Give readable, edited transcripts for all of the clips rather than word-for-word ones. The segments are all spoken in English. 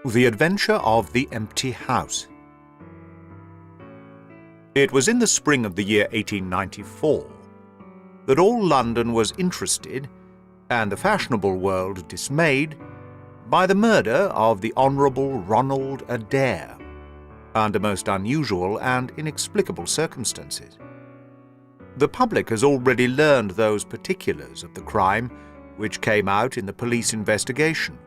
The Adventure of the Empty House. It was in the spring of the year 1894 that all London was interested, and the fashionable world dismayed, by the murder of the Honourable Ronald Adair, under most unusual and inexplicable circumstances. The public has already learned those particulars of the crime which came out in the police investigation,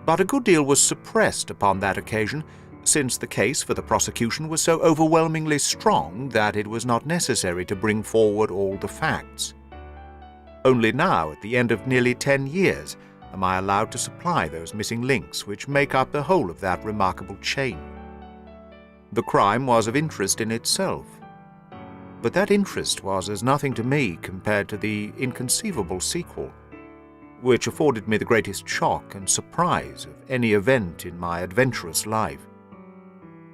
but a good deal was suppressed upon that occasion, since the case for the prosecution was so overwhelmingly strong that it was not necessary to bring forward all the facts. Only now, at the end of nearly 10 years, am I allowed to supply those missing links which make up the whole of that remarkable chain. The crime was of interest in itself, but that interest was as nothing to me compared to the inconceivable sequel, which afforded me the greatest shock and surprise of any event in my adventurous life.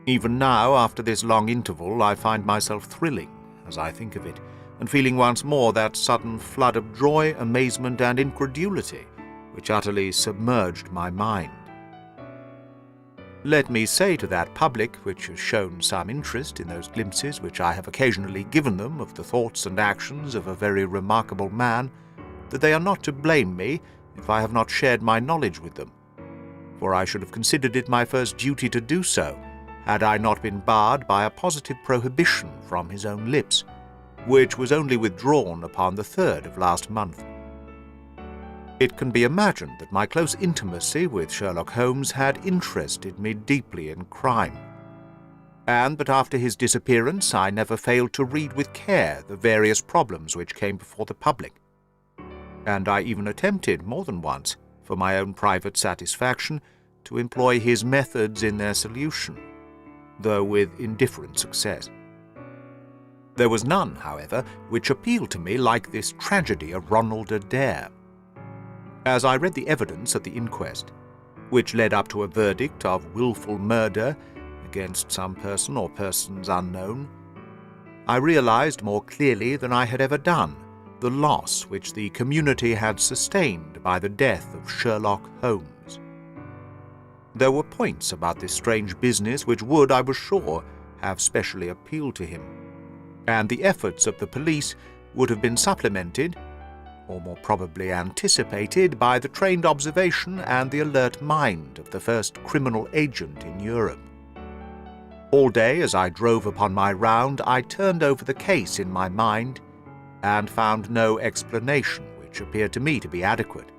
Even now, after this long interval, I find myself thrilling as I think of it, and feeling once more that sudden flood of joy, amazement, and incredulity which utterly submerged my mind. Let me say to that public which has shown some interest in those glimpses which I have occasionally given them of the thoughts and actions of a very remarkable man, that they are not to blame me if I have not shared my knowledge with them, for I should have considered it my first duty to do so, had I not been barred by a positive prohibition from his own lips, which was only withdrawn upon the 3rd of last month. It can be imagined that my close intimacy with Sherlock Holmes had interested me deeply in crime, and that after his disappearance I never failed to read with care the various problems which came before the public, and I even attempted more than once, for my own private satisfaction, to employ his methods in their solution, though with indifferent success. There was none, however, which appealed to me like this tragedy of Ronald Adair. As I read the evidence at the inquest, which led up to a verdict of wilful murder against some person or persons unknown, I realized more clearly than I had ever done the loss which the community had sustained by the death of Sherlock Holmes. There were points about this strange business which would, I was sure, have specially appealed to him, and the efforts of the police would have been supplemented, or more probably anticipated, by the trained observation and the alert mind of the first criminal agent in Europe. All day as I drove upon my round, I turned over the case in my mind, and found no explanation which appeared to me to be adequate.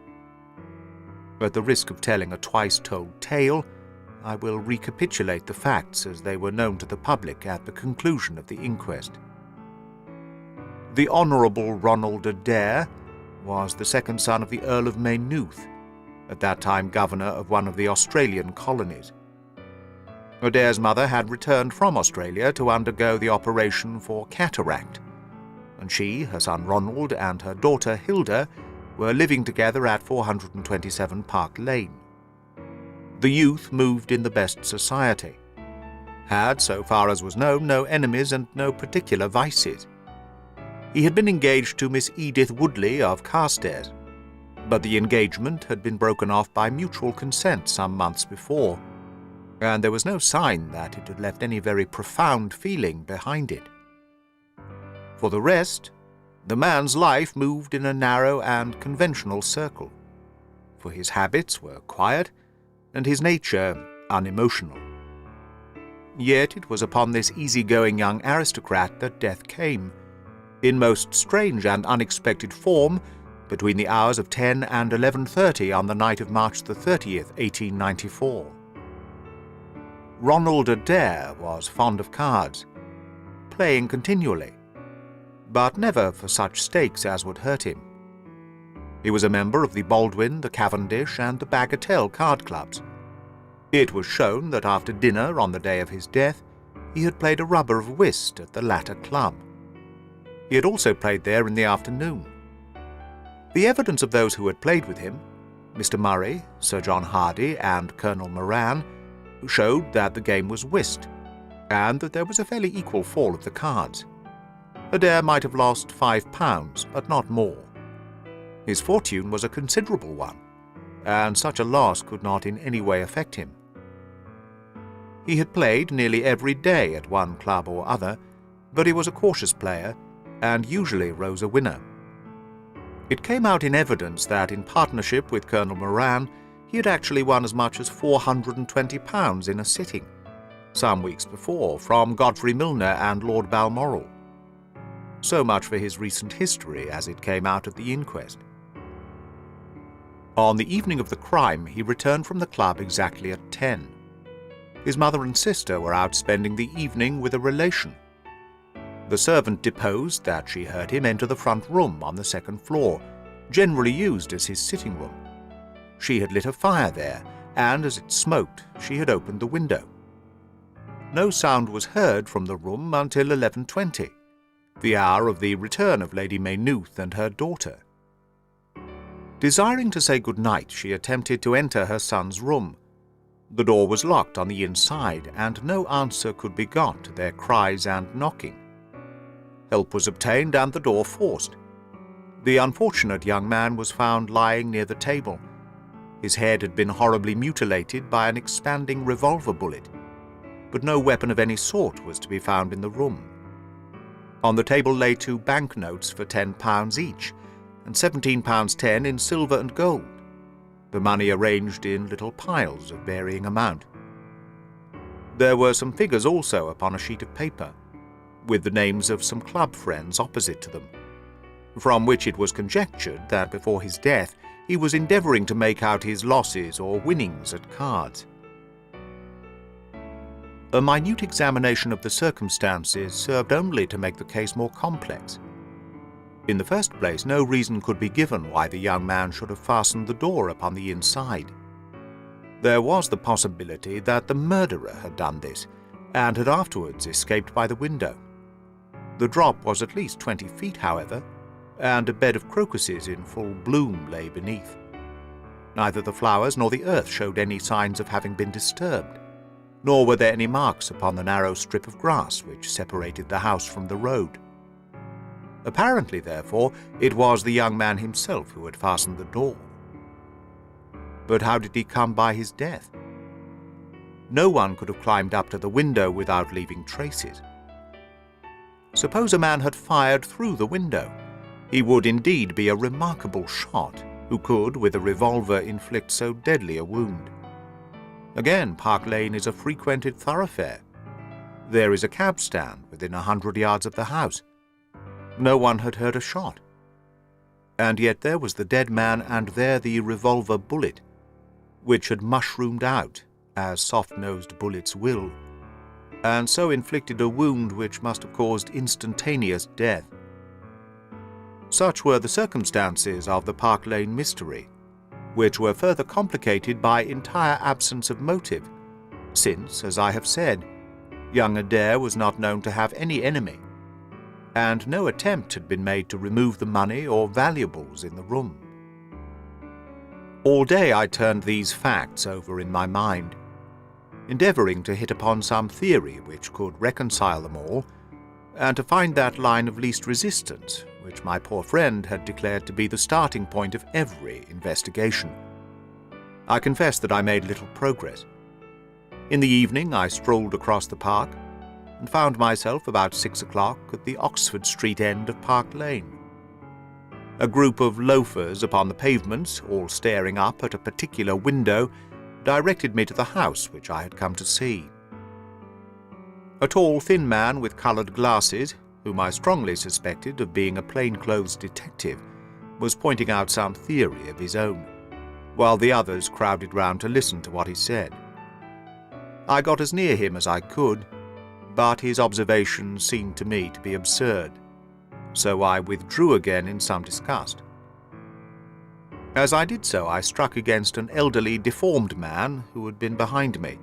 At the risk of telling a twice-told tale, I will recapitulate the facts as they were known to the public at the conclusion of the inquest. The Honourable Ronald Adair was the second son of the Earl of Maynooth, at that time governor of one of the Australian colonies. Adair's mother had returned from Australia to undergo the operation for cataract, and she, her son Ronald, and her daughter Hilda were living together at 427 Park Lane. The youth moved in the best society, had, so far as was known, no enemies and no particular vices. He had been engaged to Miss Edith Woodley of Carstairs, but the engagement had been broken off by mutual consent some months before, and there was no sign that it had left any very profound feeling behind it. For the rest, the man's life moved in a narrow and conventional circle, for his habits were quiet and his nature unemotional. Yet it was upon this easy-going young aristocrat that death came, in most strange and unexpected form, between the hours of 10 and 11:30 on the night of March the 30th, 1894. Ronald Adair was fond of cards, playing continually, but never for such stakes as would hurt him. He was a member of the Baldwin, the Cavendish, and the Bagatelle card clubs. It was shown that after dinner on the day of his death, he had played a rubber of whist at the latter club. He had also played there in the afternoon. The evidence of those who had played with him, Mr. Murray, Sir John Hardy, and Colonel Moran, showed that the game was whist, and that there was a fairly equal fall of the cards. Adair might have lost £5, but not more. His fortune was a considerable one, and such a loss could not in any way affect him. He had played nearly every day at one club or other, but he was a cautious player and usually rose a winner. It came out in evidence that in partnership with Colonel Moran, he had actually won as much as £420 in a sitting, some weeks before, from Godfrey Milner and Lord Balmoral. So much for his recent history as it came out at the inquest. On the evening of the crime, he returned from the club exactly at 10. His mother and sister were out spending the evening with a relation. The servant deposed that she heard him enter the front room on the second floor, generally used as his sitting room. She had lit a fire there, and as it smoked, she had opened the window. No sound was heard from the room until 11:20, the hour of the return of Lady Maynooth and her daughter. Desiring to say good night, she attempted to enter her son's room. The door was locked on the inside, and no answer could be got to their cries and knocking. Help was obtained and the door forced. The unfortunate young man was found lying near the table. His head had been horribly mutilated by an expanding revolver bullet, but no weapon of any sort was to be found in the room. On the table lay 2 banknotes for £10 each, and £17.10 in silver and gold, the money arranged in little piles of varying amount. There were some figures also upon a sheet of paper, with the names of some club friends opposite to them, from which it was conjectured that before his death he was endeavouring to make out his losses or winnings at cards. A minute examination of the circumstances served only to make the case more complex. In the first place, no reason could be given why the young man should have fastened the door upon the inside. There was the possibility that the murderer had done this, and had afterwards escaped by the window. The drop was at least 20 feet, however, and a bed of crocuses in full bloom lay beneath. Neither the flowers nor the earth showed any signs of having been disturbed, nor were there any marks upon the narrow strip of grass which separated the house from the road. Apparently, therefore, it was the young man himself who had fastened the door. But how did he come by his death? No one could have climbed up to the window without leaving traces. Suppose a man had fired through the window, he would indeed be a remarkable shot who could, with a revolver, inflict so deadly a wound. Again, Park Lane is a frequented thoroughfare. There is a cab stand within 100 yards of the house. No one had heard a shot. And yet there was the dead man, and there the revolver bullet, which had mushroomed out, as soft-nosed bullets will, and so inflicted a wound which must have caused instantaneous death. Such were the circumstances of the Park Lane mystery, which were further complicated by entire absence of motive, since, as I have said, young Adair was not known to have any enemy, and no attempt had been made to remove the money or valuables in the room. All day I turned these facts over in my mind, endeavouring to hit upon some theory which could reconcile them all, and to find that line of least resistance which my poor friend had declared to be the starting point of every investigation. I confess that I made little progress. In the evening I strolled across the park, and found myself about 6 o'clock at the Oxford Street end of Park Lane. A group of loafers upon the pavements, all staring up at a particular window, directed me to the house which I had come to see. A tall, thin man with coloured glasses, whom I strongly suspected of being a plainclothes detective, was pointing out some theory of his own, while the others crowded round to listen to what he said. I got as near him as I could, but his observations seemed to me to be absurd, so I withdrew again in some disgust. As I did so, I struck against an elderly, deformed man who had been behind me,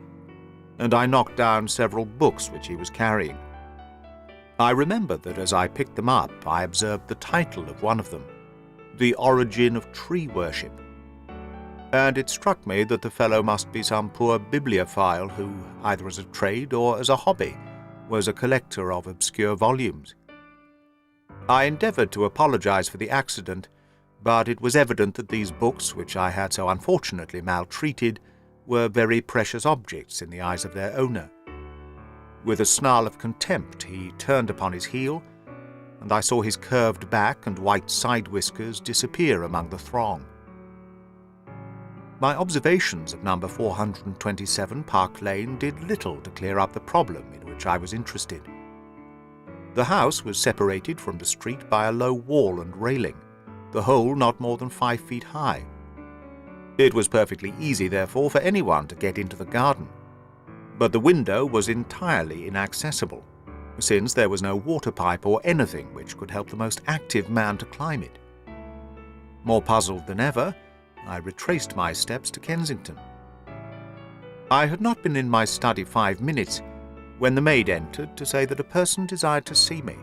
and I knocked down several books which he was carrying. I remember that as I picked them up, I observed the title of one of them, The Origin of Tree Worship, and it struck me that the fellow must be some poor bibliophile who, either as a trade or as a hobby, was a collector of obscure volumes. I endeavoured to apologize for the accident, but it was evident that these books, which I had so unfortunately maltreated, were very precious objects in the eyes of their owner. With a snarl of contempt, he turned upon his heel, and I saw his curved back and white side whiskers disappear among the throng. My observations of number 427 Park Lane did little to clear up the problem in which I was interested. The house was separated from the street by a low wall and railing, the whole not more than 5 feet high. It was perfectly easy, therefore, for anyone to get into the garden, but the window was entirely inaccessible, since there was no water pipe or anything which could help the most active man to climb it. More puzzled than ever, I retraced my steps to Kensington. I had not been in my study 5 minutes when the maid entered to say that a person desired to see me.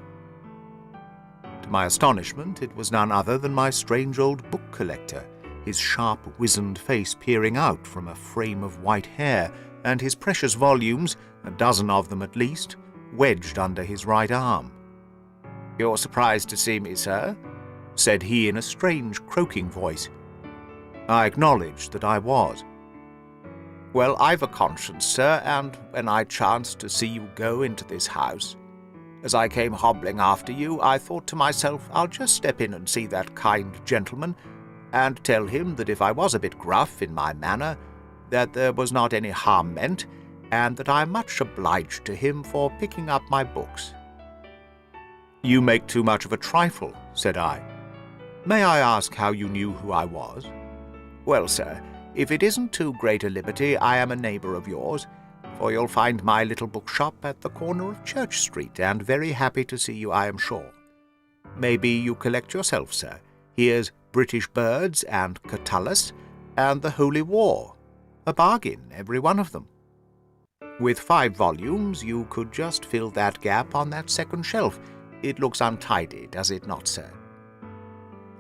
To my astonishment, it was none other than my strange old book collector, his sharp, wizened face peering out from a frame of white hair, and his precious volumes, a dozen of them at least, wedged under his right arm. "You're surprised to see me, sir?" said he in a strange, croaking voice. I acknowledged that I was. "Well, I've a conscience, sir, and when I chanced to see you go into this house, as I came hobbling after you, I thought to myself, I'll just step in and see that kind gentleman, and tell him that if I was a bit gruff in my manner, that there was not any harm meant, and that I am much obliged to him for picking up my books." "You make too much of a trifle," said I. "May I ask how you knew who I was?" "Well, sir, if it isn't too great a liberty, I am a neighbour of yours, for you'll find my little bookshop at the corner of Church Street, and very happy to see you, I am sure. Maybe you collect yourself, sir. Here's British Birds and Catullus and the Holy War. A bargain, every one of them. With 5 volumes, you could just fill that gap on that second shelf. It looks untidy, does it not, sir?"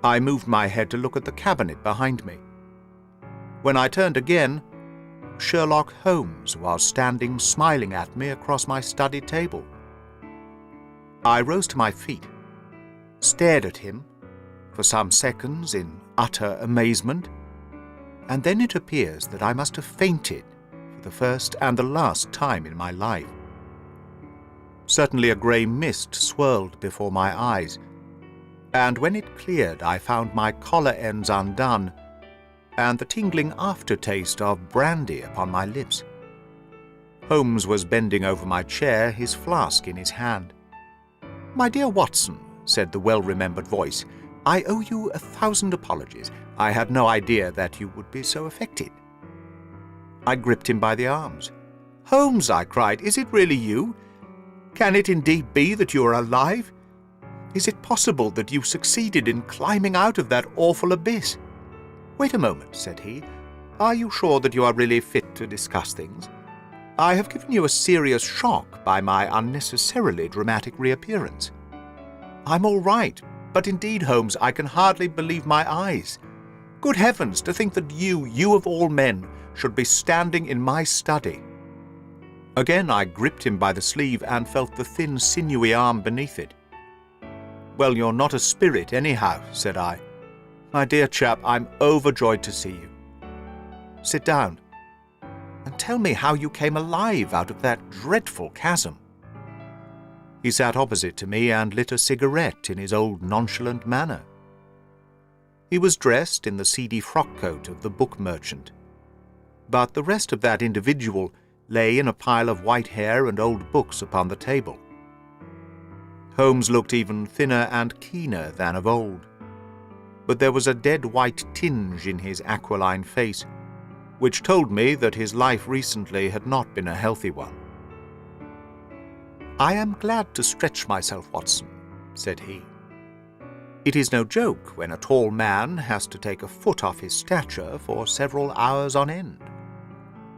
I moved my head to look at the cabinet behind me. When I turned again, Sherlock Holmes was standing smiling at me across my study table. I rose to my feet, stared at him for some seconds in utter amazement, and then it appears that I must have fainted for the first and the last time in my life. Certainly a grey mist swirled before my eyes, and when it cleared I found my collar ends undone and the tingling aftertaste of brandy upon my lips. Holmes was bending over my chair, his flask in his hand. "My dear Watson," said the well-remembered voice, "I owe you 1,000 apologies. I had no idea that you would be so affected." I gripped him by the arms. "Holmes," I cried, "is it really you? Can it indeed be that you are alive? Is it possible that you succeeded in climbing out of that awful abyss?" "Wait a moment," said he. "Are you sure that you are really fit to discuss things? I have given you a serious shock by my unnecessarily dramatic reappearance." "I'm all right, but indeed, Holmes, I can hardly believe my eyes. Good heavens, to think that you of all men, should be standing in my study." Again I gripped him by the sleeve and felt the thin, sinewy arm beneath it. "Well, you're not a spirit, anyhow," said I. "My dear chap, I'm overjoyed to see you. Sit down, and tell me how you came alive out of that dreadful chasm." He sat opposite to me and lit a cigarette in his old nonchalant manner. He was dressed in the seedy frock-coat of the book merchant, but the rest of that individual lay in a pile of white hair and old books upon the table. Holmes looked even thinner and keener than of old, but there was a dead white tinge in his aquiline face, which told me that his life recently had not been a healthy one. "I am glad to stretch myself, Watson," said he. "It is no joke when a tall man has to take a foot off his stature for several hours on end.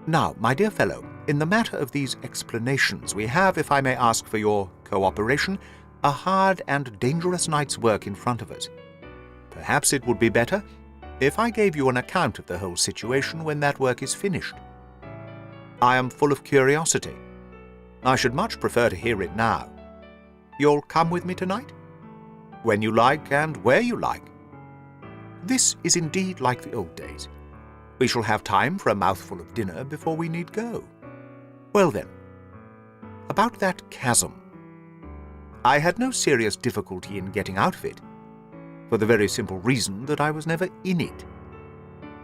Now, my dear fellow, in the matter of these explanations we have, if I may ask for your cooperation, a hard and dangerous night's work in front of us. Perhaps it would be better if I gave you an account of the whole situation when that work is finished. I am full of curiosity. I should much prefer to hear it now. You'll come with me tonight? When you like and where you like." This is indeed like the old days. We shall have time for a mouthful of dinner before we need go. Well then, about that chasm. I had no serious difficulty in getting out of it, for the very simple reason that I was never in it.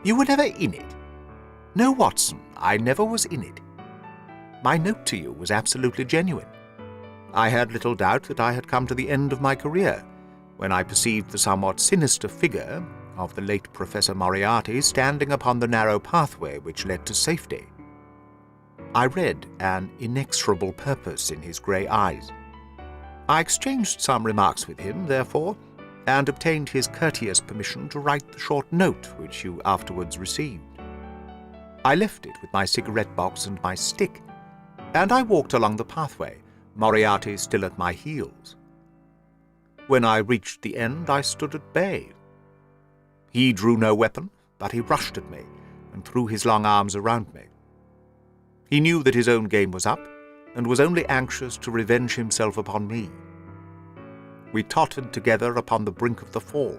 You were never in it? No, Watson, I never was in it. My note to you was absolutely genuine. I had little doubt that I had come to the end of my career when I perceived the somewhat sinister figure of the late Professor Moriarty standing upon the narrow pathway which led to safety. I read an inexorable purpose in his grey eyes. I exchanged some remarks with him, therefore, and obtained his courteous permission to write the short note which you afterwards received. I left it with my cigarette box and my stick, and I walked along the pathway, Moriarty still at my heels. When I reached the end, I stood at bay. He drew no weapon, but he rushed at me and threw his long arms around me. He knew that his own game was up, and was only anxious to revenge himself upon me. We tottered together upon the brink of the fall.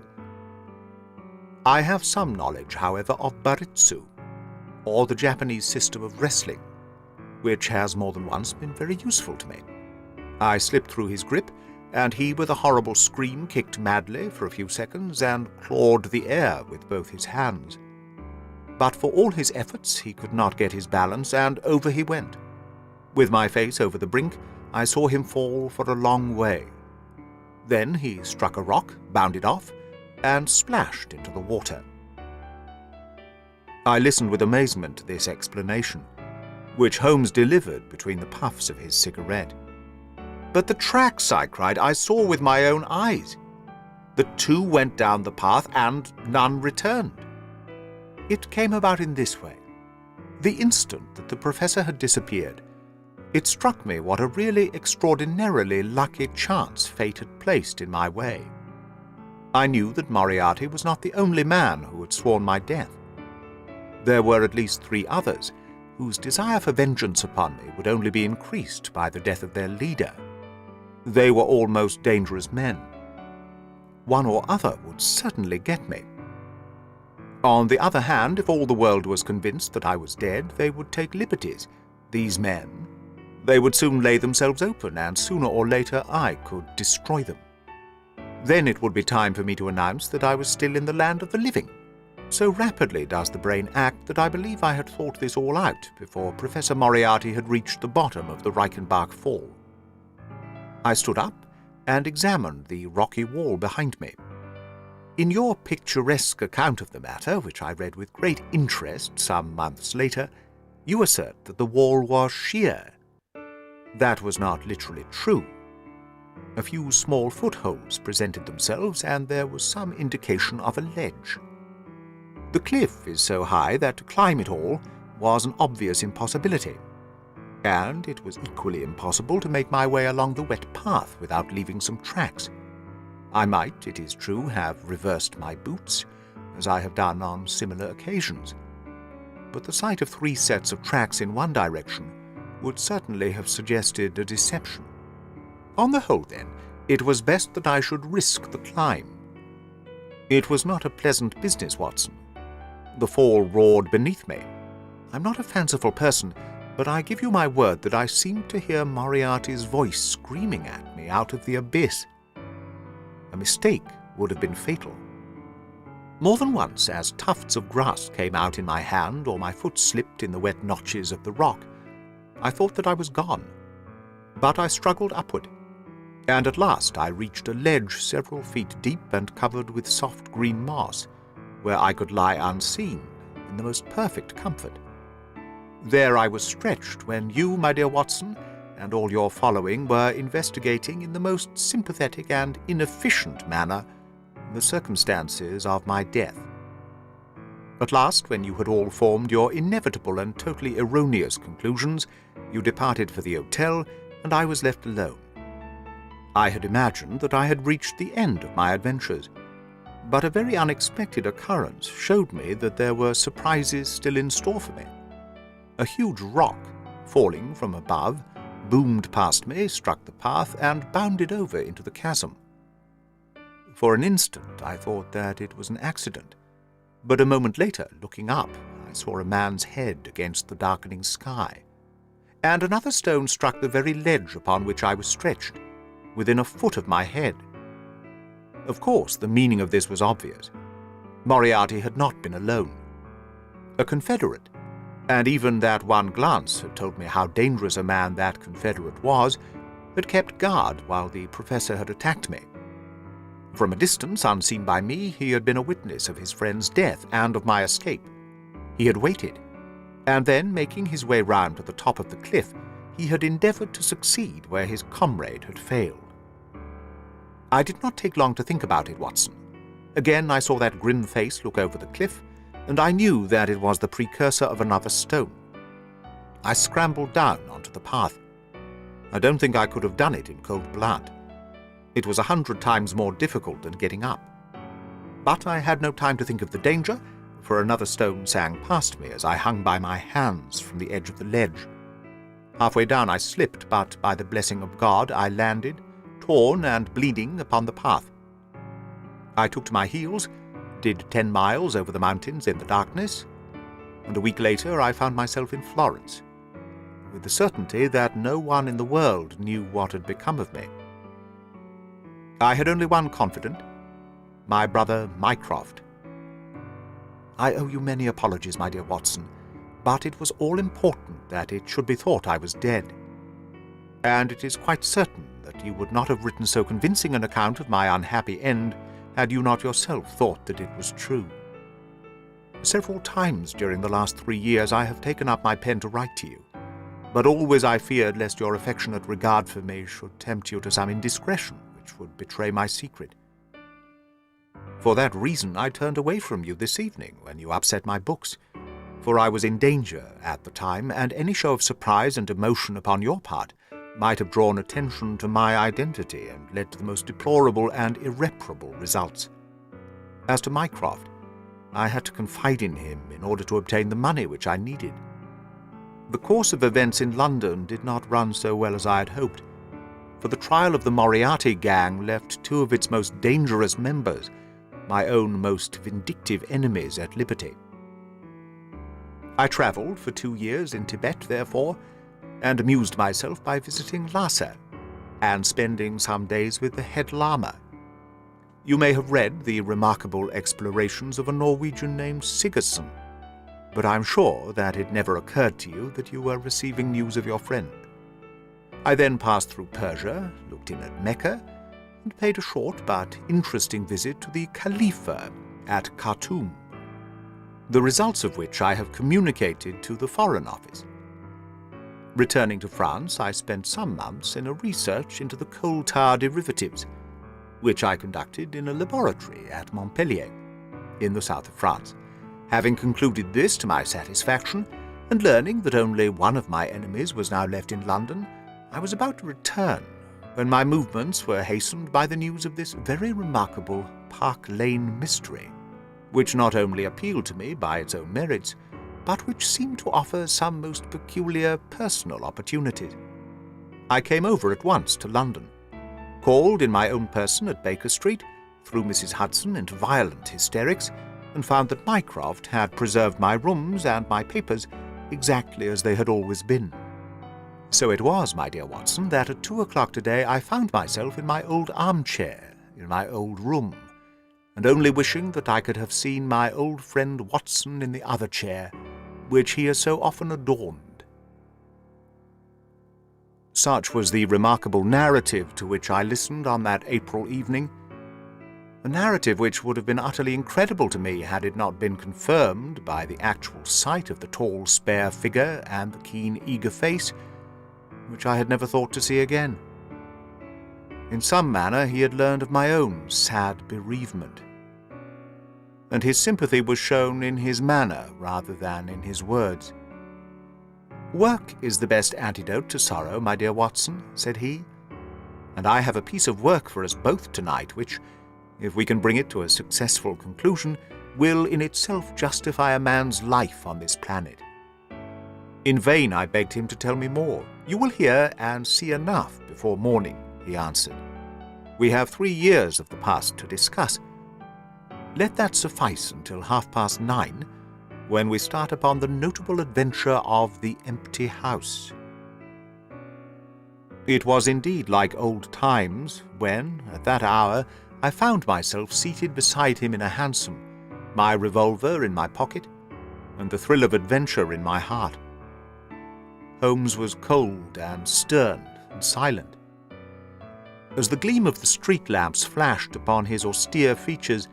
I have some knowledge, however, of Baritsu, or the Japanese system of wrestling, which has more than once been very useful to me. I slipped through his grip, and he, with a horrible scream, kicked madly for a few seconds and clawed the air with both his hands. But for all his efforts, he could not get his balance, and over he went. With my face over the brink, I saw him fall for a long way. Then he struck a rock, bounded off, and splashed into the water. I listened with amazement to this explanation, which Holmes delivered between the puffs of his cigarette. "But the tracks," I cried, "I saw with my own eyes. The two went down the path, and none returned." It came about in this way. The instant that the professor had disappeared, it struck me what a really extraordinarily lucky chance fate had placed in my way. I knew that Moriarty was not the only man who had sworn my death. There were at least 3 others whose desire for vengeance upon me would only be increased by the death of their leader. They were all most dangerous men. One or other would certainly get me. On the other hand, if all the world was convinced that I was dead, they would take liberties. These men, they would soon lay themselves open, and sooner or later I could destroy them. Then it would be time for me to announce that I was still in the land of the living. So rapidly does the brain act that I believe I had thought this all out before Professor Moriarty had reached the bottom of the Reichenbach Fall. I stood up and examined the rocky wall behind me. In your picturesque account of the matter, which I read with great interest some months later, you assert that the wall was sheer. That was not literally true. A few small footholds presented themselves, and there was some indication of a ledge. The cliff is so high that to climb it all was an obvious impossibility, and it was equally impossible to make my way along the wet path without leaving some tracks. I might, it is true, have reversed my boots, as I have done on similar occasions, but the sight of 3 sets of tracks in one direction would certainly have suggested a deception. On the whole, then, it was best that I should risk the climb. It was not a pleasant business, Watson. The fall roared beneath me. I'm not a fanciful person, but I give you my word that I seemed to hear Moriarty's voice screaming at me out of the abyss. A mistake would have been fatal. More than once, as tufts of grass came out in my hand or my foot slipped in the wet notches of the rock, I thought that I was gone. But I struggled upward, and at last I reached a ledge several feet deep and covered with soft green moss, where I could lie unseen in the most perfect comfort. There I was stretched when you, my dear Watson, and all your following were investigating in the most sympathetic and inefficient manner the circumstances of my death. At last, when you had all formed your inevitable and totally erroneous conclusions, you departed for the hotel, and I was left alone. I had imagined that I had reached the end of my adventures, but a very unexpected occurrence showed me that there were surprises still in store for me. A huge rock, falling from above, boomed past me, struck the path, and bounded over into the chasm. For an instant I thought that it was an accident, but a moment later, looking up, I saw a man's head against the darkening sky, and another stone struck the very ledge upon which I was stretched, within a foot of my head. Of course, the meaning of this was obvious. Moriarty had not been alone. A confederate, and even that one glance had told me how dangerous a man that confederate was, had kept guard while the professor had attacked me. From a distance, unseen by me, he had been a witness of his friend's death and of my escape. He had waited, and then, making his way round to the top of the cliff, he had endeavoured to succeed where his comrade had failed. I did not take long to think about it, Watson. Again I saw that grim face look over the cliff, and I knew that it was the precursor of another stone. I scrambled down onto the path. I don't think I could have done it in cold blood. It was 100 times more difficult than getting up. But I had no time to think of the danger, for another stone sang past me as I hung by my hands from the edge of the ledge. Halfway down I slipped, but by the blessing of God I landed, torn and bleeding, upon the path. I took to my heels, did 10 miles over the mountains in the darkness, and a week later I found myself in Florence, with the certainty that no one in the world knew what had become of me. I had only one confidant, my brother Mycroft. I owe you many apologies, my dear Watson, but it was all important that it should be thought I was dead, and it is quite certain that you would not have written so convincing an account of my unhappy end had you not yourself thought that it was true. Several times during the last 3 years I have taken up my pen to write to you, but always I feared lest your affectionate regard for me should tempt you to some indiscretion which would betray my secret. For that reason I turned away from you this evening when you upset my books, for I was in danger at the time, and any show of surprise and emotion upon your part might have drawn attention to my identity and led to the most deplorable and irreparable results. As to Mycroft, I had to confide in him in order to obtain the money which I needed. The course of events in London did not run so well as I had hoped, for the trial of the Moriarty gang left 2 of its most dangerous members, my own most vindictive enemies, at liberty. I travelled for 2 years in Tibet, therefore, and amused myself by visiting Lhasa and spending some days with the head Lama. You may have read the remarkable explorations of a Norwegian named Sigurdsson, but I am sure that it never occurred to you that you were receiving news of your friend. I then passed through Persia, looked in at Mecca, and paid a short but interesting visit to the Khalifa at Khartoum, the results of which I have communicated to the Foreign Office. Returning to France, I spent some months in a research into the coal tar derivatives, which I conducted in a laboratory at Montpellier, in the south of France. Having concluded this to my satisfaction, and learning that only one of my enemies was now left in London, I was about to return, when my movements were hastened by the news of this very remarkable Park Lane mystery, which not only appealed to me by its own merits, but which seemed to offer some most peculiar personal opportunities. I came over at once to London, called in my own person at Baker Street, threw Mrs. Hudson into violent hysterics, and found that Mycroft had preserved my rooms and my papers exactly as they had always been. So it was, my dear Watson, that at 2 o'clock today I found myself in my old armchair, in my old room, and only wishing that I could have seen my old friend Watson in the other chair, which he has so often adorned. Such was the remarkable narrative to which I listened on that April evening, a narrative which would have been utterly incredible to me had it not been confirmed by the actual sight of the tall, spare figure and the keen, eager face, which I had never thought to see again. In some manner he had learned of my own sad bereavement, and his sympathy was shown in his manner rather than in his words. "Work is the best antidote to sorrow, my dear Watson," said he, "and I have a piece of work for us both tonight which, if we can bring it to a successful conclusion, will in itself justify a man's life on this planet." In vain I begged him to tell me more. "You will hear and see enough before morning," he answered. We have 3 years of the past to discuss. Let that suffice until 9:30, when we start upon the notable adventure of the empty house. It was indeed like old times when, at that hour, I found myself seated beside him in a hansom, my revolver in my pocket, and the thrill of adventure in my heart. Holmes was cold and stern and silent. As the gleam of the street lamps flashed upon his austere features,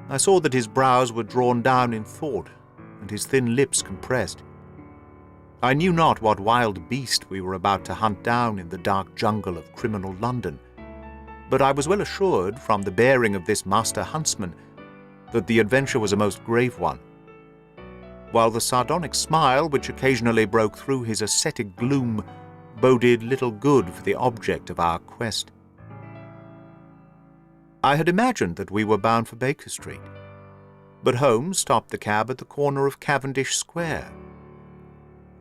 I saw that his brows were drawn down in thought, and his thin lips compressed. I knew not what wild beast we were about to hunt down in the dark jungle of criminal London, but I was well assured, from the bearing of this master huntsman, that the adventure was a most grave one, while the sardonic smile which occasionally broke through his ascetic gloom boded little good for the object of our quest. I had imagined that we were bound for Baker Street, but Holmes stopped the cab at the corner of Cavendish Square.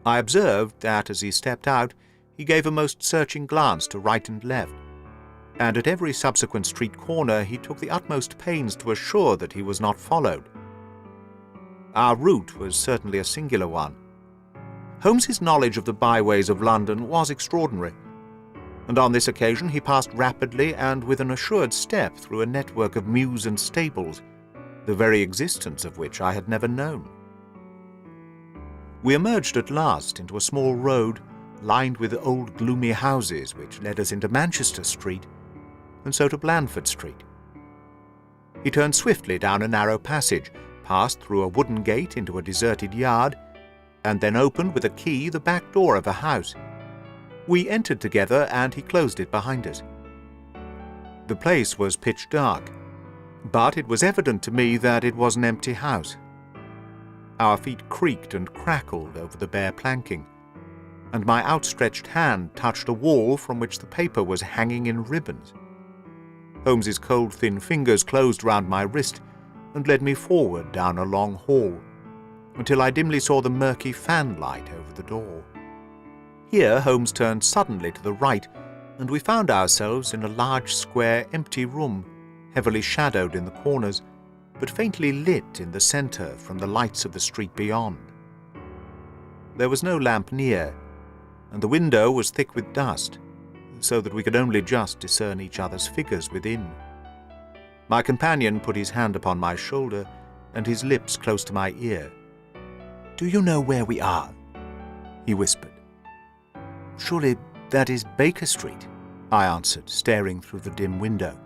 I observed that, as he stepped out, he gave a most searching glance to right and left, and at every subsequent street corner he took the utmost pains to assure that he was not followed. Our route was certainly a singular one. Holmes's knowledge of the byways of London was extraordinary, and on this occasion he passed rapidly and with an assured step through a network of mews and stables, the very existence of which I had never known. We emerged at last into a small road lined with old gloomy houses which led us into Manchester Street, and so to Blandford Street. He turned swiftly down a narrow passage, passed through a wooden gate into a deserted yard, and then opened with a key the back door of a house. We entered together, and he closed it behind us. The place was pitch dark, but it was evident to me that it was an empty house. Our feet creaked and crackled over the bare planking, and my outstretched hand touched a wall from which the paper was hanging in ribbons. Holmes's cold, thin fingers closed round my wrist and led me forward down a long hall, until I dimly saw the murky fanlight over the door. Here Holmes turned suddenly to the right, and we found ourselves in a large, square, empty room, heavily shadowed in the corners, but faintly lit in the centre from the lights of the street beyond. There was no lamp near, and the window was thick with dust, so that we could only just discern each other's figures within. My companion put his hand upon my shoulder, and his lips close to my ear. "Do you know where we are?" he whispered. "Surely that is Baker Street," I answered, staring through the dim window.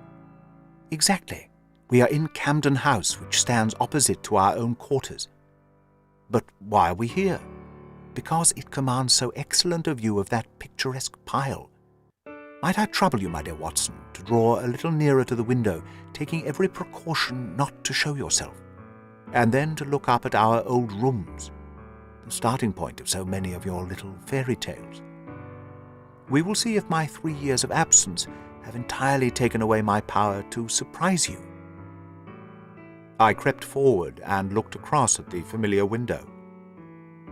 "Exactly. We are in Camden House, which stands opposite to our own quarters. But why are we here? Because it commands so excellent a view of that picturesque pile. Might I trouble you, my dear Watson, to draw a little nearer to the window, taking every precaution not to show yourself, and then to look up at our old rooms, the starting point of so many of your little fairy tales. We will see if my 3 years of absence have entirely taken away my power to surprise you." I crept forward and looked across at the familiar window.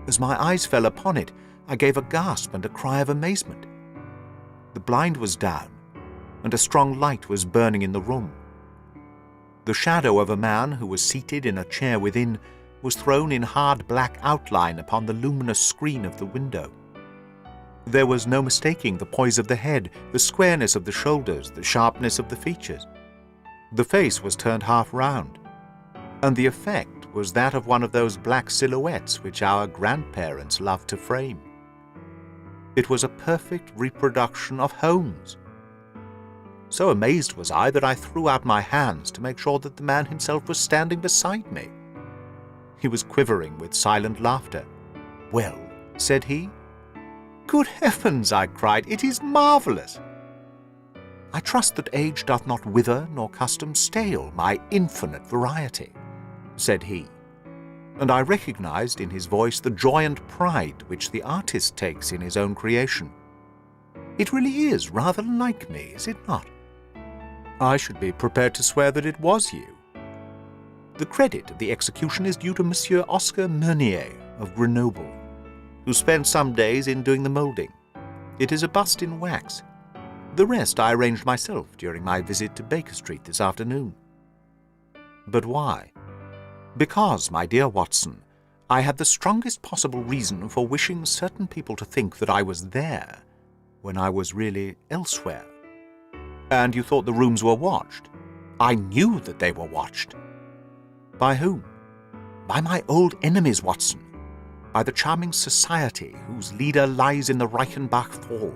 As my eyes fell upon it, I gave a gasp and a cry of amazement. The blind was down, and a strong light was burning in the room. The shadow of a man who was seated in a chair within was thrown in hard black outline upon the luminous screen of the window. There was no mistaking the poise of the head, the squareness of the shoulders, the sharpness of the features. The face was turned half round, and the effect was that of one of those black silhouettes which our grandparents loved to frame. It was a perfect reproduction of Holmes. So amazed was I that I threw out my hands to make sure that the man himself was standing beside me. He was quivering with silent laughter. "Well," said he. "Good heavens," I cried, "it is marvellous!" "I trust that age doth not wither nor custom stale my infinite variety," said he, and I recognized in his voice the joy and pride which the artist takes in his own creation. "It really is rather like me, is it not?" I should be prepared to swear that it was you. The credit of the execution is due to Monsieur Oscar Meunier of Grenoble, who spent some days in doing the moulding. It is a bust in wax. The rest I arranged myself during my visit to Baker Street this afternoon. But why? Because, my dear Watson, I had the strongest possible reason for wishing certain people to think that I was there when I was really elsewhere. And you thought the rooms were watched. I knew that they were watched. By whom? By my old enemies, Watson. By the charming society whose leader lies in the Reichenbach Fall.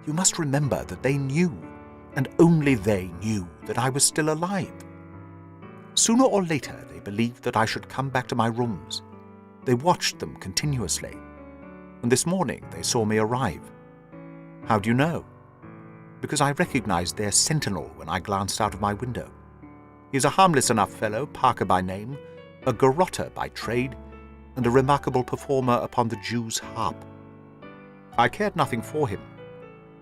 You must remember that they knew, and only they knew, that I was still alive. Sooner or later they believed that I should come back to my rooms. They watched them continuously, and this morning they saw me arrive. How do you know? Because I recognized their sentinel when I glanced out of my window. He's a harmless enough fellow, Parker by name, a garrotter by trade, and a remarkable performer upon the Jew's harp. I cared nothing for him,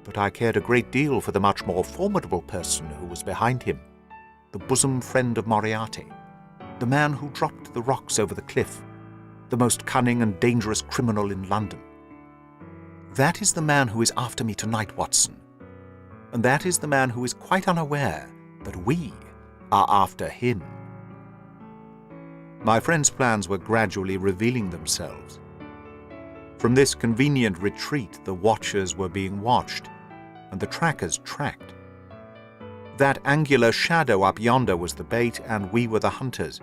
but I cared a great deal for the much more formidable person who was behind him, the bosom friend of Moriarty, the man who dropped the rocks over the cliff, the most cunning and dangerous criminal in London. That is the man who is after me tonight, Watson, and that is the man who is quite unaware that we are after him. My friend's plans were gradually revealing themselves. From this convenient retreat, the watchers were being watched, and the trackers tracked. That angular shadow up yonder was the bait, and we were the hunters.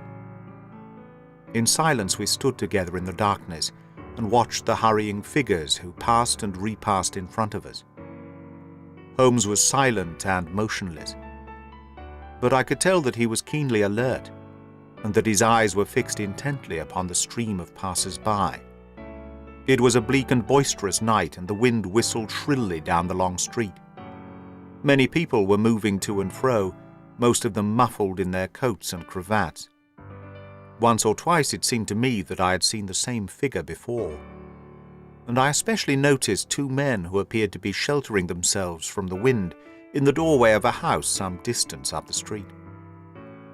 In silence we stood together in the darkness and watched the hurrying figures who passed and repassed in front of us. Holmes was silent and motionless, but I could tell that he was keenly alert, and that his eyes were fixed intently upon the stream of passers-by. It was a bleak and boisterous night, and the wind whistled shrilly down the long street. Many people were moving to and fro, most of them muffled in their coats and cravats. Once or twice it seemed to me that I had seen the same figure before, and I especially noticed two men who appeared to be sheltering themselves from the wind in the doorway of a house some distance up the street.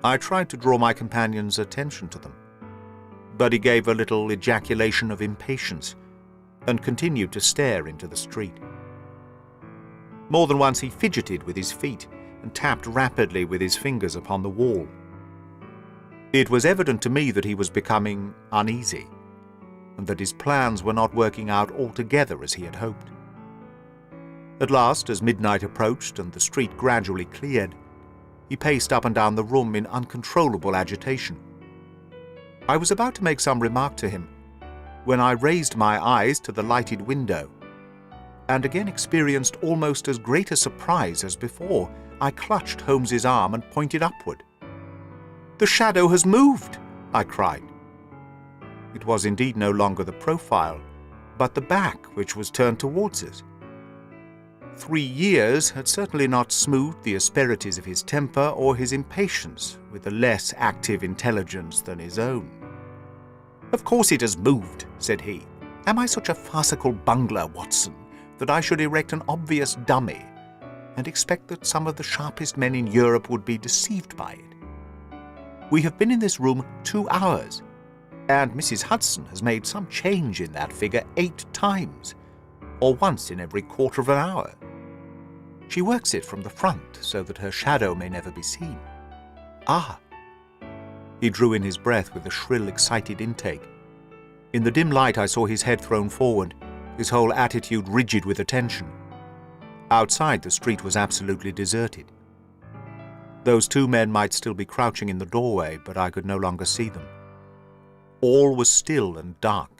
I tried to draw my companion's attention to them, but he gave a little ejaculation of impatience and continued to stare into the street. More than once he fidgeted with his feet and tapped rapidly with his fingers upon the wall. It was evident to me that he was becoming uneasy, and that his plans were not working out altogether as he had hoped. At last, as midnight approached and the street gradually cleared, he paced up and down the room in uncontrollable agitation. I was about to make some remark to him, when I raised my eyes to the lighted window, and again experienced almost as great a surprise as before. I clutched Holmes's arm and pointed upward. "The shadow has moved!" I cried. It was indeed no longer the profile, but the back which was turned towards us. 3 years had certainly not smoothed the asperities of his temper or his impatience with a less active intelligence than his own. "Of course it has moved," said he. "Am I such a farcical bungler, Watson, that I should erect an obvious dummy and expect that some of the sharpest men in Europe would be deceived by it? We have been in this room 2 hours, and Mrs. Hudson has made some change in that figure 8 times, or once in every quarter of an hour. She works it from the front so that her shadow may never be seen. Ah!" He drew in his breath with a shrill, excited intake. In the dim light I saw his head thrown forward, his whole attitude rigid with attention. Outside, the street was absolutely deserted. Those 2 men might still be crouching in the doorway, but I could no longer see them. All was still and dark,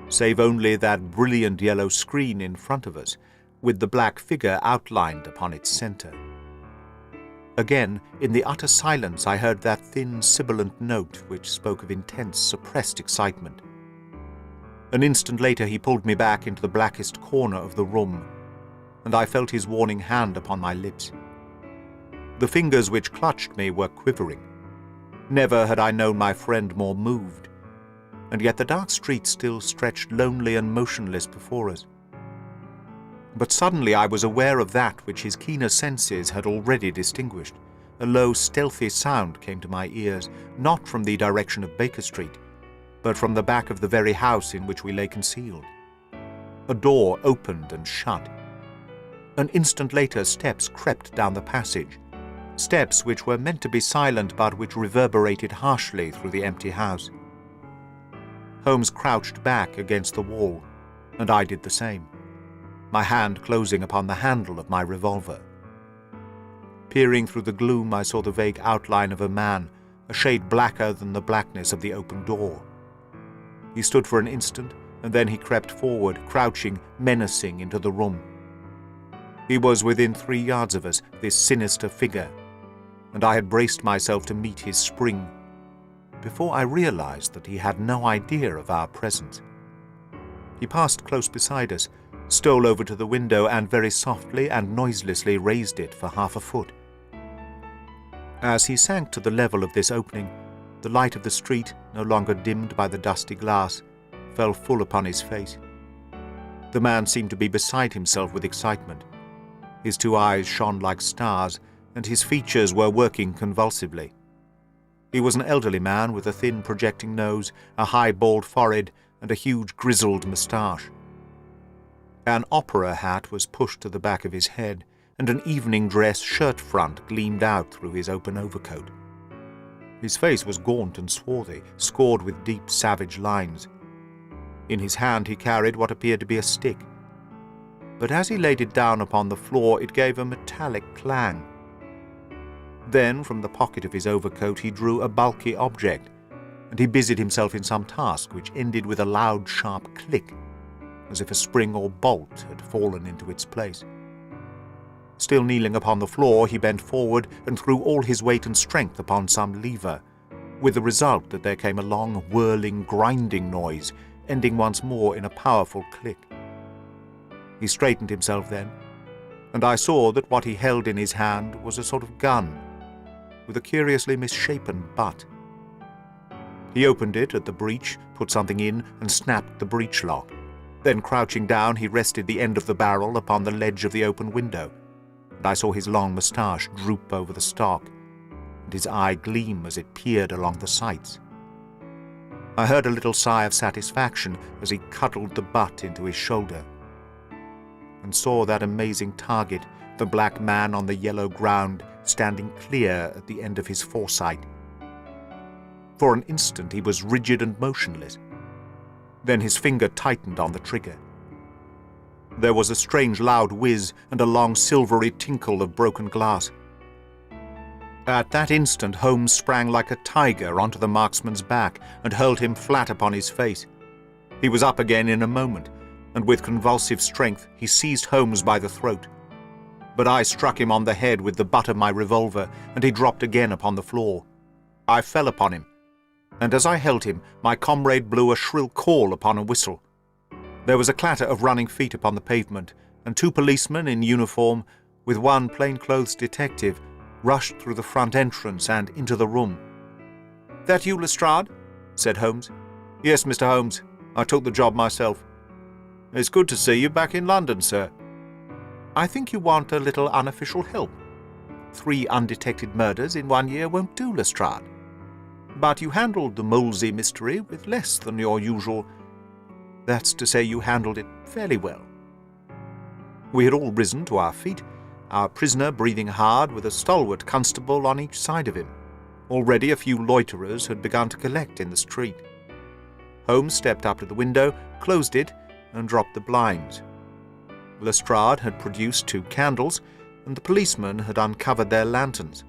save only that brilliant yellow screen in front of us, with the black figure outlined upon its center. Again, in the utter silence, I heard that thin, sibilant note which spoke of intense, suppressed excitement. An instant later he pulled me back into the blackest corner of the room, and I felt his warning hand upon my lips. The fingers which clutched me were quivering. Never had I known my friend more moved, and yet the dark street still stretched lonely and motionless before us. But suddenly I was aware of that which his keener senses had already distinguished. A low, stealthy sound came to my ears, not from the direction of Baker Street, but from the back of the very house in which we lay concealed. A door opened and shut. An instant later, steps crept down the passage, steps which were meant to be silent but which reverberated harshly through the empty house. Holmes crouched back against the wall, and I did the same, my hand closing upon the handle of my revolver. Peering through the gloom, I saw the vague outline of a man, a shade blacker than the blackness of the open door. He stood for an instant, and then he crept forward, crouching, menacing, into the room. He was within 3 yards of us, this sinister figure, and I had braced myself to meet his spring, before I realized that he had no idea of our presence. He passed close beside us, stole over to the window, and very softly and noiselessly raised it for half a foot. As he sank to the level of this opening, the light of the street, no longer dimmed by the dusty glass, fell full upon his face. The man seemed to be beside himself with excitement. His 2 eyes shone like stars, and his features were working convulsively. He was an elderly man with a thin projecting nose, a high bald forehead, and a huge grizzled moustache. An opera hat was pushed to the back of his head, and an evening dress shirt front gleamed out through his open overcoat. His face was gaunt and swarthy, scored with deep, savage lines. In his hand he carried what appeared to be a stick, but as he laid it down upon the floor it gave a metallic clang. Then from the pocket of his overcoat he drew a bulky object, and he busied himself in some task which ended with a loud, sharp click, as if a spring or bolt had fallen into its place. Still kneeling upon the floor, he bent forward and threw all his weight and strength upon some lever, with the result that there came a long, whirling, grinding noise, ending once more in a powerful click. He straightened himself then, and I saw that what he held in his hand was a sort of gun, with a curiously misshapen butt. He opened it at the breech, put something in, and snapped the breech lock. Then, crouching down, he rested the end of the barrel upon the ledge of the open window, and I saw his long moustache droop over the stock, and his eye gleam as it peered along the sights. I heard a little sigh of satisfaction as he cuddled the butt into his shoulder, and saw that amazing target, the black man on the yellow ground, standing clear at the end of his foresight. For an instant he was rigid and motionless. Then his finger tightened on the trigger. There was a strange loud whiz and a long silvery tinkle of broken glass. At that instant Holmes sprang like a tiger onto the marksman's back and hurled him flat upon his face. He was up again in a moment, and with convulsive strength he seized Holmes by the throat. But I struck him on the head with the butt of my revolver, and he dropped again upon the floor. I fell upon him, and as I held him, my comrade blew a shrill call upon a whistle. There was a clatter of running feet upon the pavement, and 2 policemen in uniform, with 1 plainclothes detective, rushed through the front entrance and into the room. "That you, Lestrade?" said Holmes. "Yes, Mr. Holmes. I took the job myself." "It's good to see you back in London, sir." "I think you want a little unofficial help. 3 undetected murders in 1 year won't do, Lestrade. But you handled the Molesey mystery with less than your usual. That's to say, you handled it fairly well." We had all risen to our feet, our prisoner breathing hard, with a stalwart constable on each side of him. Already a few loiterers had begun to collect in the street. Holmes stepped up to the window, closed it, and dropped the blinds. Lestrade had produced 2 candles, and the policemen had uncovered their lanterns.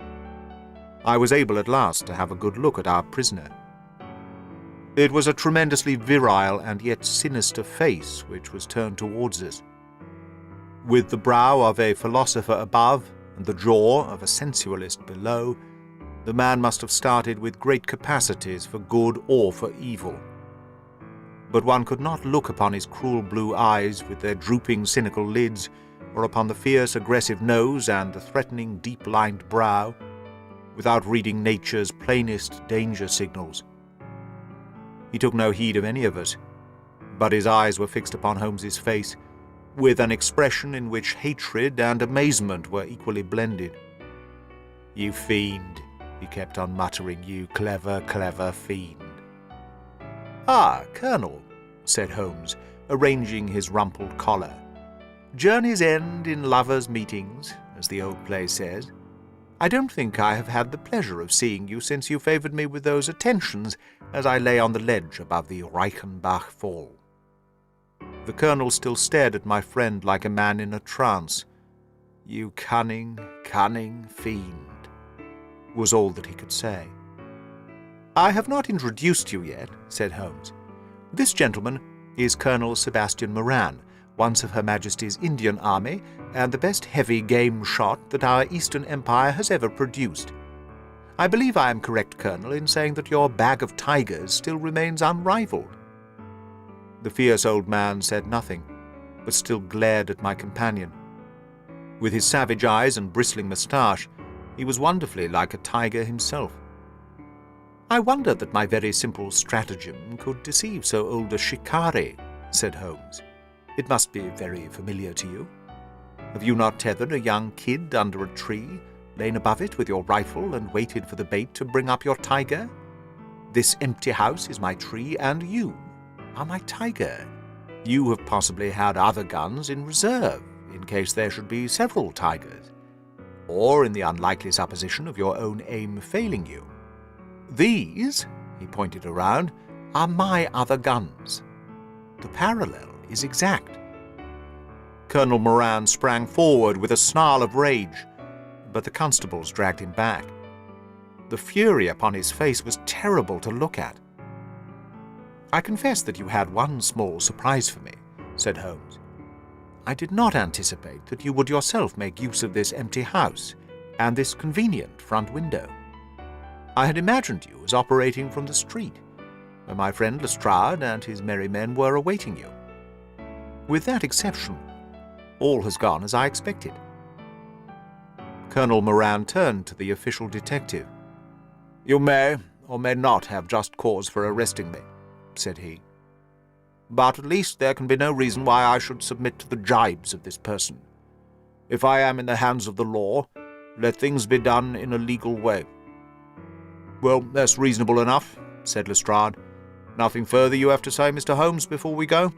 I was able at last to have a good look at our prisoner. It was a tremendously virile and yet sinister face which was turned towards us. With the brow of a philosopher above and the jaw of a sensualist below, the man must have started with great capacities for good or for evil. But one could not look upon his cruel blue eyes with their drooping cynical lids, or upon the fierce aggressive nose and the threatening deep-lined brow, without reading nature's plainest danger signals. He took no heed of any of us, but his eyes were fixed upon Holmes's face, with an expression in which hatred and amazement were equally blended. "You fiend," he kept on muttering, "you clever, clever fiend." "Ah, Colonel," said Holmes, arranging his rumpled collar. Journeys end in lovers' meetings, as the old play says. I don't think I have had the pleasure of seeing you since you favoured me with those attentions as I lay on the ledge above the Reichenbach Fall. The colonel still stared at my friend like a man in a trance. You cunning, cunning fiend, was all that he could say. I have not introduced you yet, said Holmes. This gentleman is Colonel Sebastian Moran, once of Her Majesty's Indian Army, and the best heavy game shot that our Eastern Empire has ever produced. I believe I am correct, Colonel, in saying that your bag of tigers still remains unrivalled. The fierce old man said nothing, but still glared at my companion. With his savage eyes and bristling moustache, he was wonderfully like a tiger himself. I wonder that my very simple stratagem could deceive so old a shikari, said Holmes. It must be very familiar to you. Have you not tethered a young kid under a tree, lain above it with your rifle, and waited for the bait to bring up your tiger? This empty house is my tree, and you are my tiger. You have possibly had other guns in reserve, in case there should be several tigers, or in the unlikely supposition of your own aim failing you. These, he pointed around, are my other guns. The parallel is exact. Colonel Moran sprang forward with a snarl of rage, but the constables dragged him back. The fury upon his face was terrible to look at. I confess that you had one small surprise for me, said Holmes. I did not anticipate that you would yourself make use of this empty house and this convenient front window. I had imagined you as operating from the street, where my friend Lestrade and his merry men were awaiting you. With that exception, all has gone as I expected. Colonel Moran turned to the official detective. You may or may not have just cause for arresting me, said he. But at least there can be no reason why I should submit to the gibes of this person. If I am in the hands of the law, let things be done in a legal way. Well, that's reasonable enough, said Lestrade. Nothing further you have to say, Mr. Holmes, before we go?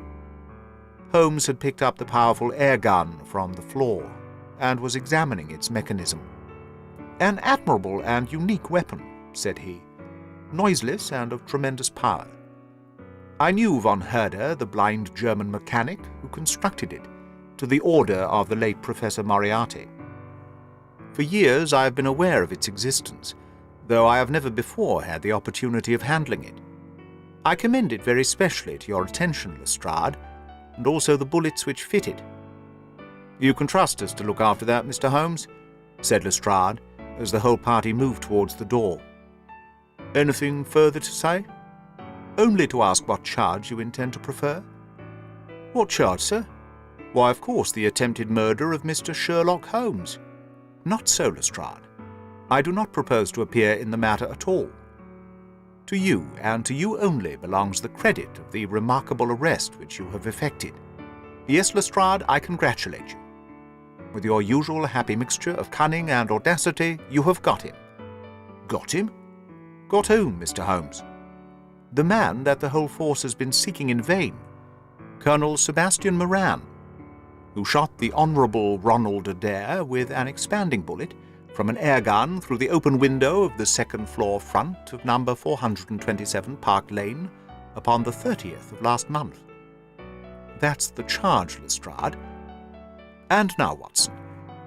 Holmes had picked up the powerful air gun from the floor and was examining its mechanism. An admirable and unique weapon, said he, noiseless and of tremendous power. I knew von Herder, the blind German mechanic who constructed it, to the order of the late Professor Moriarty. For years I have been aware of its existence, though I have never before had the opportunity of handling it. I commend it very specially to your attention, Lestrade, and also the bullets which fit it. You can trust us to look after that, Mr. Holmes, said Lestrade, as the whole party moved towards the door. Anything further to say? Only to ask what charge you intend to prefer. What charge, sir? Why, of course, the attempted murder of Mr. Sherlock Holmes. Not so, Lestrade. I do not propose to appear in the matter at all. To you, and to you only, belongs the credit of the remarkable arrest which you have effected. Yes, Lestrade, I congratulate you. With your usual happy mixture of cunning and audacity, you have got him. Got him? Got whom, Mr. Holmes? The man that the whole force has been seeking in vain, Colonel Sebastian Moran, who shot the Honourable Ronald Adair with an expanding bullet from an air gun through the open window of the second-floor front of number 427 Park Lane upon the 30th of last month. That's the charge, Lestrade. And now, Watson,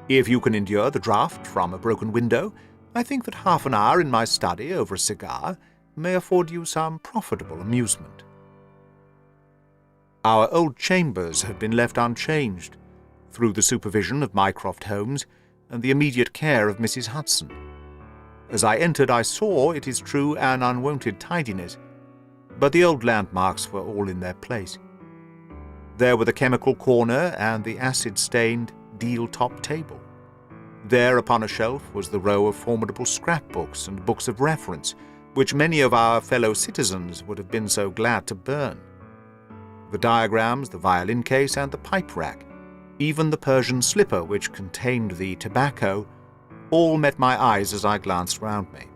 if you can endure the draught from a broken window, I think that half an hour in my study over a cigar may afford you some profitable amusement. Our old chambers had been left unchanged, through the supervision of Mycroft Holmes and the immediate care of Mrs. Hudson. As I entered, I saw, it is true, an unwonted tidiness, but the old landmarks were all in their place. There were the chemical corner and the acid-stained deal-top table. There upon a shelf was the row of formidable scrapbooks and books of reference, which many of our fellow citizens would have been so glad to burn. The diagrams, the violin case, and the pipe rack, even the Persian slipper which contained the tobacco, all met my eyes as I glanced round me.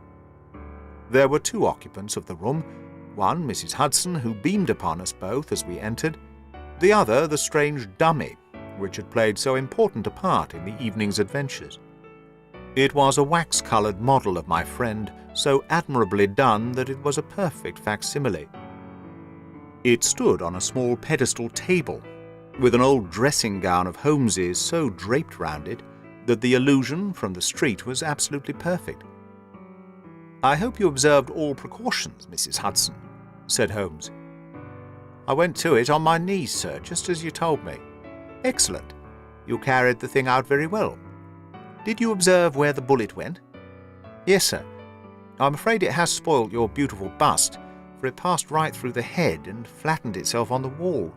There were two occupants of the room, one Mrs. Hudson, who beamed upon us both as we entered, the other the strange dummy, which had played so important a part in the evening's adventures. It was a wax-coloured model of my friend, so admirably done that it was a perfect facsimile. It stood on a small pedestal table, with an old dressing-gown of Holmes's so draped round it that the illusion from the street was absolutely perfect. "I hope you observed all precautions, Mrs. Hudson," said Holmes. "I went to it on my knees, sir, just as you told me." "Excellent. You carried the thing out very well. Did you observe where the bullet went?" "Yes, sir. I'm afraid it has spoilt your beautiful bust, for it passed right through the head and flattened itself on the wall.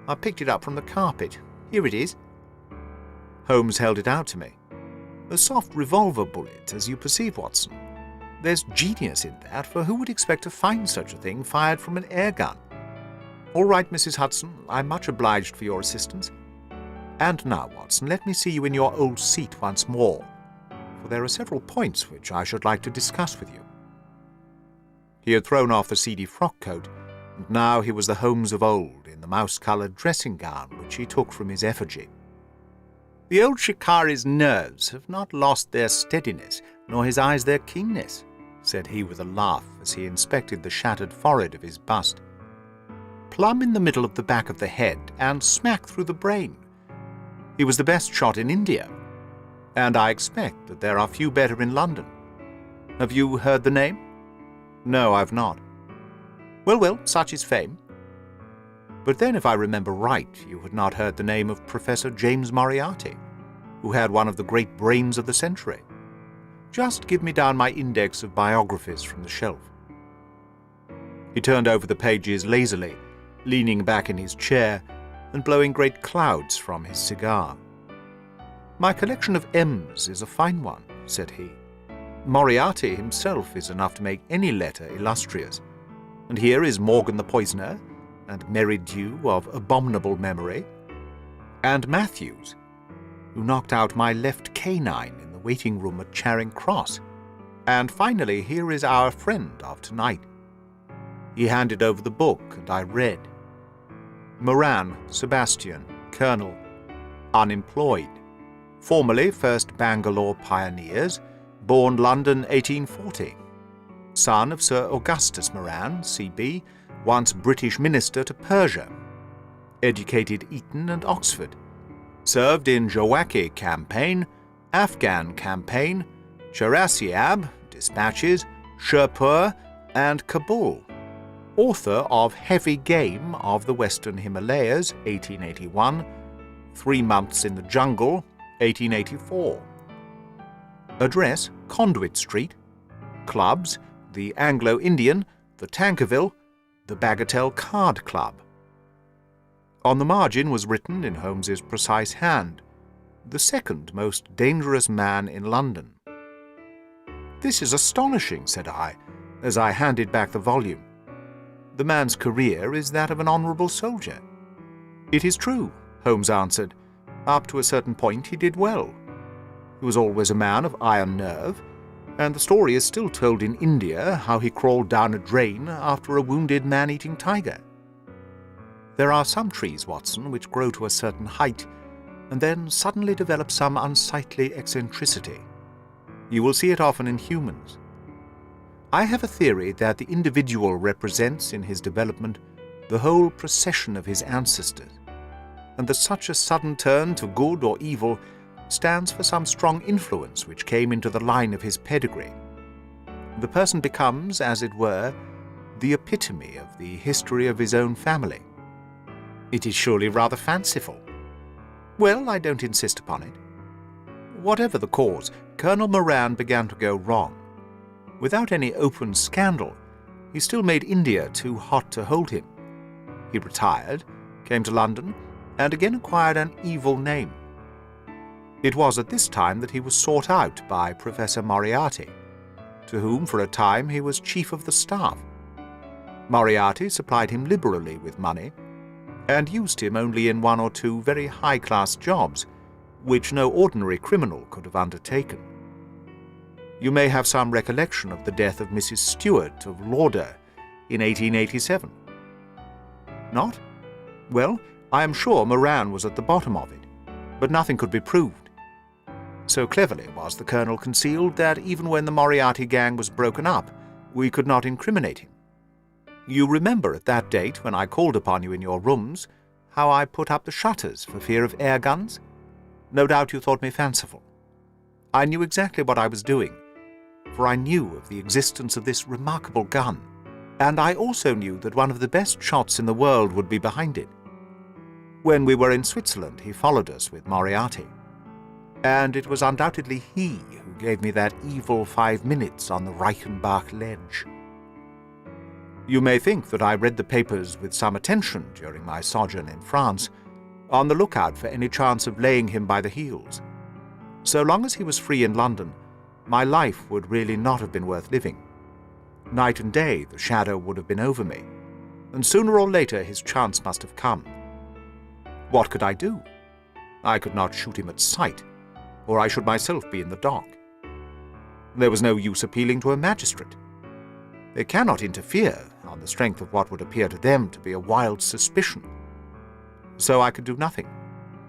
I picked it up from the carpet. Here it is." Holmes held it out to me. "A soft revolver bullet, as you perceive, Watson. There's genius in that, for who would expect to find such a thing fired from an air gun? All right, Mrs. Hudson, I'm much obliged for your assistance. And now, Watson, let me see you in your old seat once more, for there are several points which I should like to discuss with you." He had thrown off the seedy frock-coat, and now he was the Holmes of old in the mouse-coloured dressing-gown which he took from his effigy. "The old shikari's nerves have not lost their steadiness, nor his eyes their keenness," said he with a laugh as he inspected the shattered forehead of his bust. "Plumb in the middle of the back of the head, and smack through the brain. He was the best shot in India, and I expect that there are few better in London. Have you heard the name?" "No, I've not." Well, such is fame. But then, if I remember right, you had not heard the name of Professor James Moriarty, who had one of the great brains of the century. Just give me down my index of biographies from the shelf." He turned over the pages lazily, leaning back in his chair and blowing great clouds from his cigar. "My collection of M's is a fine one," said he. "Moriarty himself is enough to make any letter illustrious. And here is Morgan the Poisoner, and Merridew of abominable memory, and Matthews, who knocked out my left canine in the waiting-room at Charing Cross. And finally, here is our friend of tonight." He handed over the book, and I read. "Moran, Sebastian, Colonel, unemployed. Formerly 1st Bangalore Pioneers, born London 1840. Son of Sir Augustus Moran, C.B., once British Minister to Persia. Educated Eton and Oxford. Served in Jawaki Campaign, Afghan Campaign, Cherasiab, Dispatches, Sherpur, and Kabul. Author of Heavy Game of the Western Himalayas, 1881, 3 Months in the Jungle, 1884. Address, Conduit Street. Clubs, the Anglo-Indian, the Tankerville, the Bagatelle Card Club." On the margin was written in Holmes's precise hand, "The second most dangerous man in London." "This is astonishing," said I, as I handed back the volume. "The man's career is that of an honourable soldier." "It is true," Holmes answered. "Up to a certain point he did well. He was always a man of iron nerve, and the story is still told in India how he crawled down a drain after a wounded man-eating tiger. There are some trees, Watson, which grow to a certain height, and then suddenly develop some unsightly eccentricity. You will see it often in humans. I have a theory that the individual represents in his development the whole procession of his ancestors, and that such a sudden turn to good or evil stands for some strong influence which came into the line of his pedigree. The person becomes, as it were, the epitome of the history of his own family. It is surely rather fanciful. Well, I don't insist upon it. Whatever the cause, Colonel Moran began to go wrong. Without any open scandal, he still made India too hot to hold him. He retired, came to London, and again acquired an evil name. It was at this time that he was sought out by Professor Moriarty, to whom for a time he was chief of the staff. Moriarty supplied him liberally with money, and used him only in 1 or 2 very high-class jobs, which no ordinary criminal could have undertaken. You may have some recollection of the death of Mrs. Stewart of Lauder in 1887. Not? Well, I am sure Moran was at the bottom of it. but nothing could be proved. So cleverly was the Colonel concealed that even when the Moriarty gang was broken up, we could not incriminate him. You remember at that date, when I called upon you in your rooms, how I put up the shutters for fear of air guns? No doubt you thought me fanciful. I knew exactly what I was doing, for I knew of the existence of this remarkable gun, and I also knew that one of the best shots in the world would be behind it. When we were in Switzerland, he followed us with Moriarty, and it was undoubtedly he who gave me that evil 5 minutes on the Reichenbach ledge. You may think that I read the papers with some attention during my sojourn in France, on the lookout for any chance of laying him by the heels. So long as he was free in London, my life would really not have been worth living. Night and day the shadow would have been over me, and sooner or later his chance must have come. What could I do? I could not shoot him at sight, or I should myself be in the dock. There was no use appealing to a magistrate. They cannot interfere on the strength of what would appear to them to be a wild suspicion. So I could do nothing,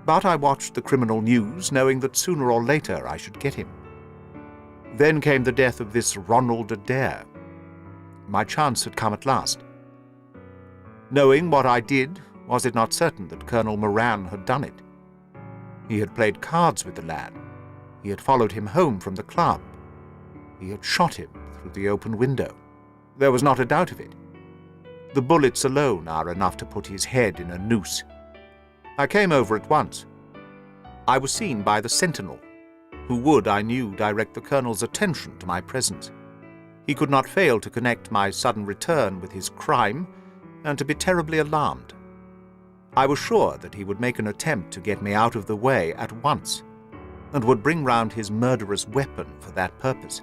but I watched the criminal news, knowing that sooner or later I should get him. Then came the death of this Ronald Adair. My chance had come at last. Knowing what I did, was it not certain that Colonel Moran had done it? He had played cards with the lad. He had followed him home from the club. He had shot him through the open window. There was not a doubt of it. The bullets alone are enough to put his head in a noose. I came over at once. I was seen by the sentinel, who would, I knew, direct the Colonel's attention to my presence. He could not fail to connect my sudden return with his crime, and to be terribly alarmed. I was sure that he would make an attempt to get me out of the way at once, and would bring round his murderous weapon for that purpose.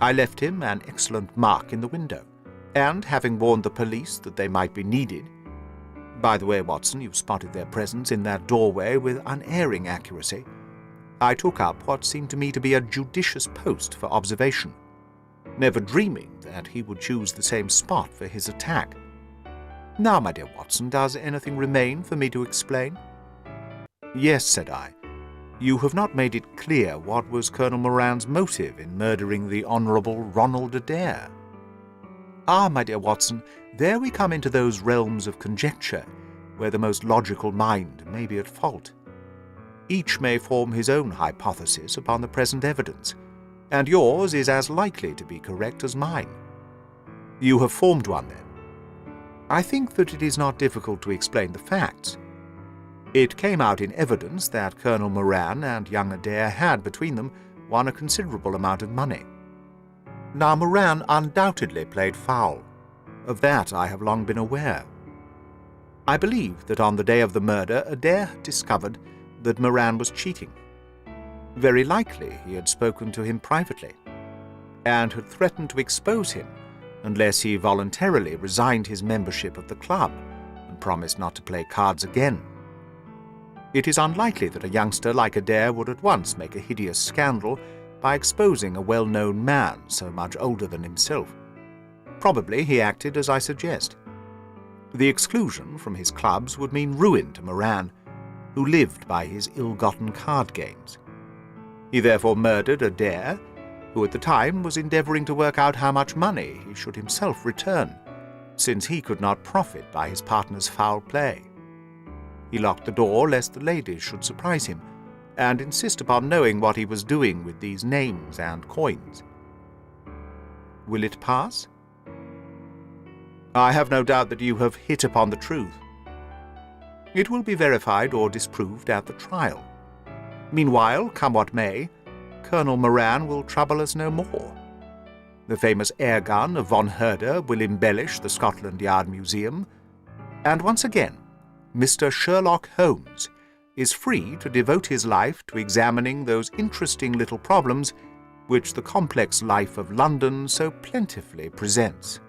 I left him an excellent mark in the window, and, having warned the police that they might be needed— by the way, Watson, you spotted their presence in that doorway with unerring accuracy— I took up what seemed to me to be a judicious post for observation, never dreaming that he would choose the same spot for his attack. Now, my dear Watson, does anything remain for me to explain? Yes, said I. You have not made it clear what was Colonel Moran's motive in murdering the Honourable Ronald Adair. Ah, my dear Watson, there we come into those realms of conjecture where the most logical mind may be at fault. Each may form his own hypothesis upon the present evidence, and yours is as likely to be correct as mine. You have formed one, then. I think that it is not difficult to explain the facts. It came out in evidence that Colonel Moran and young Adair had, between them, won a considerable amount of money. Now, Moran undoubtedly played foul. Of that I have long been aware. I believe that on the day of the murder Adair had discovered that Moran was cheating. Very likely he had spoken to him privately, and had threatened to expose him unless he voluntarily resigned his membership of the club and promised not to play cards again. It is unlikely that a youngster like Adair would at once make a hideous scandal by exposing a well-known man so much older than himself. Probably he acted as I suggest. The exclusion from his clubs would mean ruin to Moran, who lived by his ill-gotten card games. He therefore murdered Adair, who at the time was endeavouring to work out how much money he should himself return, since he could not profit by his partner's foul play. He locked the door lest the ladies should surprise him, and insist upon knowing what he was doing with these names and coins. Will it pass? I have no doubt that you have hit upon the truth. It will be verified or disproved at the trial. Meanwhile, come what may, Colonel Moran will trouble us no more. The famous air gun of von Herder will embellish the Scotland Yard Museum, and once again, Mr. Sherlock Holmes is free to devote his life to examining those interesting little problems which the complex life of London so plentifully presents.